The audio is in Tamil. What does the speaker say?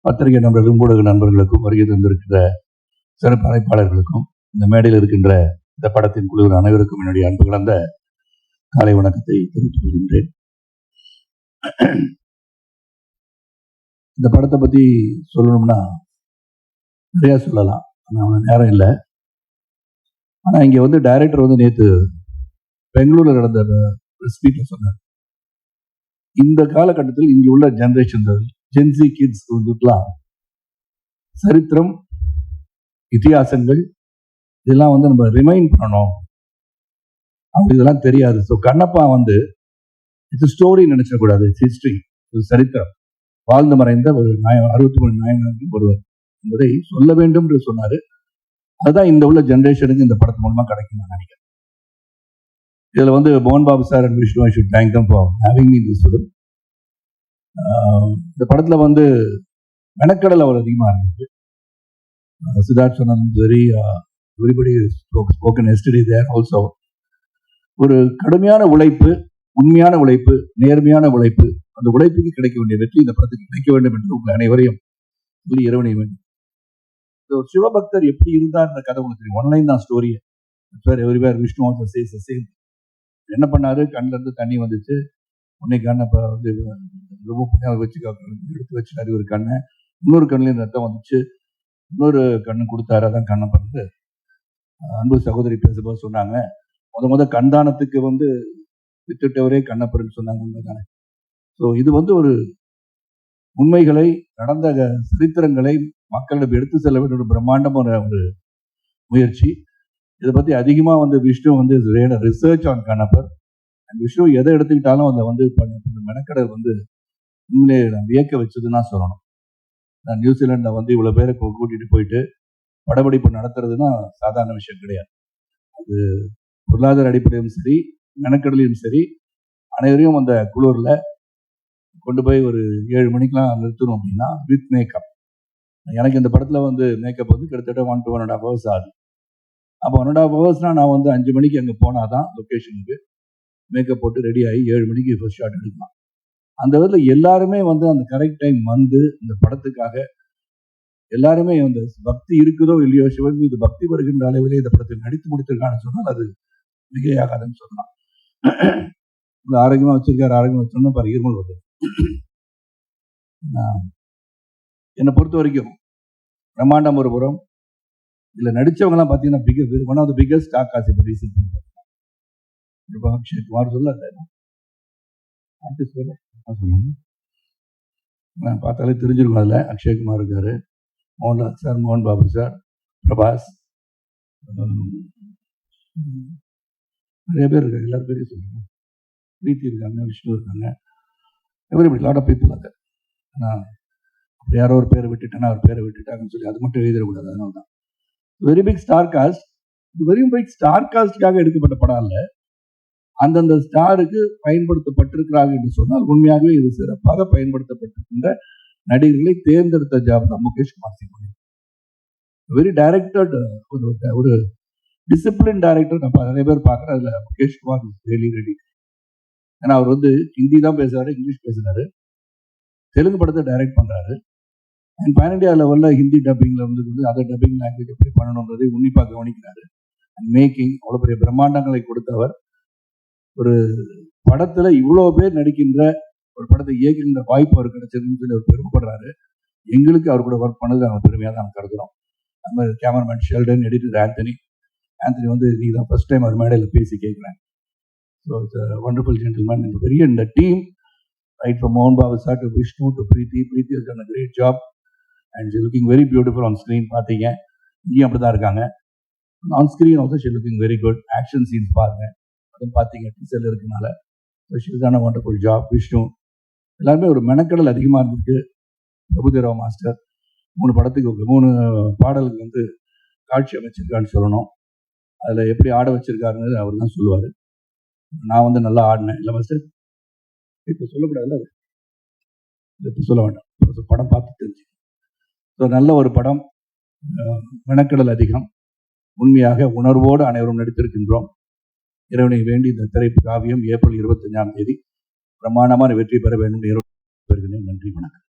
பத்திரிகை நண்பர்களும் ஊடக நண்பர்களுக்கும் வருகை தந்திருக்கிற சிறப்பு அழைப்பாளர்களுக்கும் இந்த மேடையில் இருக்கின்ற இந்த படத்தின் குழுவின் அனைவருக்கும் என்னுடைய அன்பு கலந்த காலை வணக்கத்தை தெரிவித்துக் கொள்கின்றேன். இந்த படத்தை பத்தி சொல்லணும்னா நிறைய சொல்லலாம், ஆனால் நேரம் இல்லை. ஆனா இங்க வந்து டைரக்டர் வந்து நேற்று பெங்களூர்ல நடந்த ஸ்பீச்ல சொன்னார், இந்த காலகட்டத்தில் இங்க உள்ள ஜெனரேஷன் ஜென்சி கிட்ஸ் வந்துட்டுலாம் சரித்திரம், இதிகாசங்கள் இதெல்லாம் வந்து நம்ம ரிமைண்ட் பண்ணணும், அப்படி இதெல்லாம் தெரியாது. ஸோ கண்ணப்பா வந்து இட்ஸ் ஸ்டோரி நினைச்சிடக்கூடாது, இட்ஸ் ஹிஸ்டரி, இது சரித்திரம், வாழ்ந்து மறைந்த ஒரு 63 நாயகர்கள் ஒருவர் என்பதை சொல்ல வேண்டும் என்று சொன்னாரு. அதுதான் இந்த உள்ள ஜெனரேஷனுக்கு இந்த படத்து மூலமா கிடைக்கும் நான் நினைக்கிறேன். இதுல வந்து மோகன் Babu sir and Vishnu, I should thank them for having me this film. இந்த படத்துல வந்து மெனக்கடல் அவர் அதிகமா இருந்தது. சித்தார்த் சொன்னதும் சரி, எவ்ரிபடி ஸ்போக்கன் எஸ்டர்டே தேர் ஆல்சோ. ஒரு கடுமையான உழைப்பு, உண்மையான உழைப்பு, நேர்மையான உழைப்பு, அந்த உழைப்புக்கு கிடைக்க வேண்டிய வெற்றி இந்த படத்துக்கு கிடைக்க வேண்டும் என்று உங்கள் அனைவரையும் சொல்லி இறைவனை வேண்டும். சிவபக்தர் எப்படி இருந்தார் என்ற கதை உங்களுக்கு தெரியும். ஒன்லைன் தான் story. Everywhere Vishnu also chase the same. என்ன பண்ணாரு, கண்ணுல இருந்து தண்ணி வந்துச்சு, உன்னை கண்ணை வந்து ரொம்ப வச்சு எடுத்து வச்சுட்டாரு ஒரு கண்ணை, இன்னொரு கண்ணுலேருந்து ரத்தம் வந்துச்சு, இன்னொரு கண்ணு கொடுத்தாரு, அதான் கண்ணை பண்ணது. அன்பு சகோதரி பேசும்போது சொன்னாங்க, முத கண்தானத்துக்கு வந்து வித்துட்டவரே கண்ணப்பர்னு சொன்னாங்க. உண்மைதானே? ஸோ இது வந்து ஒரு உண்மைகளை, நடந்த சரித்திரங்களை மக்களிடம் எடுத்து செல்ல வேண்டிய ஒரு பிரம்மாண்டமான ஒரு முயற்சி. இதை பத்தி அதிகமா வந்து விஷ்ணு வந்து ரிசர்ச் ஆன் கண்ணப்பர். விஷ்ணு எதை எடுத்துக்கிட்டாலும் அதை வந்து மெனக்கடல் வந்து உண்மையிலே வியக்க வச்சதுன்னா சொல்லணும். நான் நியூசிலாண்டில் வந்து இவ்வளோ பேரை கூட்டிகிட்டு போயிட்டு படப்பிடிப்பு நடத்துறதுன்னா சாதாரண விஷயம் கிடையாது. அது பொருளாதார அடிப்படையிலும் சரி, மெனக்கடலையும் சரி, அனைவரையும் அந்த குளூரில் கொண்டு போய் ஒரு 7 மணிக்கெலாம் நிறுத்தணும் அப்படின்னா வித் மேக்கப். எனக்கு இந்த படத்தில் வந்து மேக்கப் வந்து கிட்டத்தட்ட 1 to 1.5 hours ஆகுது. அப்போ 1.5 hours நான் வந்து 5 மணிக்கு அங்கே போனாதான் லொக்கேஷனுக்கு மேக்கப் போட்டு ரெடி ஆகி 7 மணிக்கு ஃபர்ஸ்ட் ஷாட் எடுக்கலாம். அந்த விதத்தில் எல்லாருமே வந்து அந்த கரெக்ட் டைம் வந்து இந்த படத்துக்காக எல்லாருமே வந்து பக்தி இருக்குதோ இல்லையோ, சிவன் மீது பக்தி வருகின்ற அளவிலே இந்த படத்தில் நடித்து முடித்திருக்கான்னு சொன்னால் அது மிகையாகாதுன்னு சொல்லலாம். ஆரோக்கியமா வச்சிருக்காரு, ஆரோக்கியமா வச்சோம்னா பாரு இருமல் வருது. என்னை பொறுத்த வரைக்கும் பிரம்மாண்டம் ஒரு புறம், இதுல நடிச்சவங்கலாம் பார்த்தீங்கன்னா one of the biggest star cast இப்போ ரீசெண்ட் அக்ஷய் குமார் நான் பார்த்தாலே தெரிஞ்சிருக்கும். அதில் அக்ஷய்குமார் இருக்காரு, மோகன்லால் சார், மோகன் பாபு சார், பிரபாஸ், நிறைய பேர் இருக்காங்க. எல்லாரும் பேரையும் சொல்லுங்க. பிரீத்தி இருக்காங்க, விஷ்ணு இருக்காங்க, எவ்ரிபடி லாட் ஆஃப் பீப்புள். அது ஆனால் யாரோ ஒரு பேரை விட்டுட்டேன்னா அவர் பேரை விட்டுட்டாங்கன்னு சொல்லி அது மட்டும் எழுதிடக்கூடாது. அதனால தான் very big star cast. Very big star காஸ்டுக்காக எடுக்கப்பட்ட படம் இல்லை, அந்தந்த ஸ்டாருக்கு பயன்படுத்தப்பட்டிருக்கிறார்கள் என்று சொன்னால் உண்மையாகவே இது சிறப்பாக பயன்படுத்தப்பட்டிருக்கின்ற நடிகர்களை தேர்ந்தெடுத்த ஜாப் தான் முகேஷ் குமார் சிங். வெரி டைரக்டட், ஒரு டிசிப்ளின் டைரக்டர். நான் நிறைய பேர் பார்க்குறேன், அதில் முகேஷ் குமார் ரெடி. ஏன்னா அவர் வந்து ஹிந்தி தான் பேசுறாரு, இங்கிலீஷ் பேசுறாரு, தெலுங்கு படத்தை டைரக்ட் பண்றாரு, அண்ட் பேன் இண்டியா லெவலில் ஹிந்தி டப்பிங்ல வந்து அதர் டப்பிங் லாங்குவேஜ் எப்படி பண்ணணுன்றதை உன்னிப்பாக கவனிக்கிறாரு. மேக்கிங் அவ்வளோ பெரிய பிரம்மாண்டங்களை கொடுத்தவர். ஒரு படத்துல இவ்வளவு பேர் நடிக்கின்ற ஒரு படத்தை இயக்குகின்ற வாய்ப்பு அவர் கிடைச்சதுன்னு சொல்லி அவர் பெருமைப்படுறாரு. எங்களுக்கு அவர் கூட ஒர்க் பண்ணது நாங்கள் பெருமையாக தான் கருதுகிறோம். நம்ம கேமராமேன் ஷெல்டன், எடிட்டர் ஆந்தனி வந்து நீங்க தான் ஃபர்ஸ்ட் டைம் அவர் மேடையில் பேசி கேட்குறேன். So it's wonderful gentleman. இந்த பெரிய இந்த டீம், ரைட் ஃப்ரம் மோகன் Babu sir to Vishnu to Preethi has done a great job and she looking very beautiful on screen. பார்த்தீங்க, இங்கேயும் அப்படி தான் இருக்காங்க. On screen also she looking very good. Action scenes பாருங்க, அதுவும் பார்த்தீங்க டீசல் இருக்குனால. So she has done a wonderful job. Vishnu எல்லாருமே ஒரு மெனக்கடல் அதிகமாக இருந்துட்டு, பிரபுதேவா மாஸ்டர் 3 படத்துக்கு 3 பாடலுக்கு வந்து காட்சி அமைச்சிருக்கான்னு சொல்லணும். அதில் எப்படி ஆட வச்சிருக்காருன்னு அவர் தான் சொல்லுவார். நான் வந்து நல்லா ஆடினேன் இல்லை மாஸ்டர், இப்போ சொல்லக்கூடாதுல்ல, அது இப்போ சொல்ல வேண்டாம், படம் பார்த்து தெரிஞ்சு. ஸோ நல்ல ஒரு படம், மெனக்கடல் அதிகம், உண்மையாக உணர்வோடு அனைவரும் நடித்திருக்கின்றோம். இறைவனை வேண்டி இந்த திரைப்பு காவியம் ஏப்ரல் 25ஆம் தேதி பிரமாண்டமான வெற்றி பெற வேண்டும். நன்றி, வணக்கம்.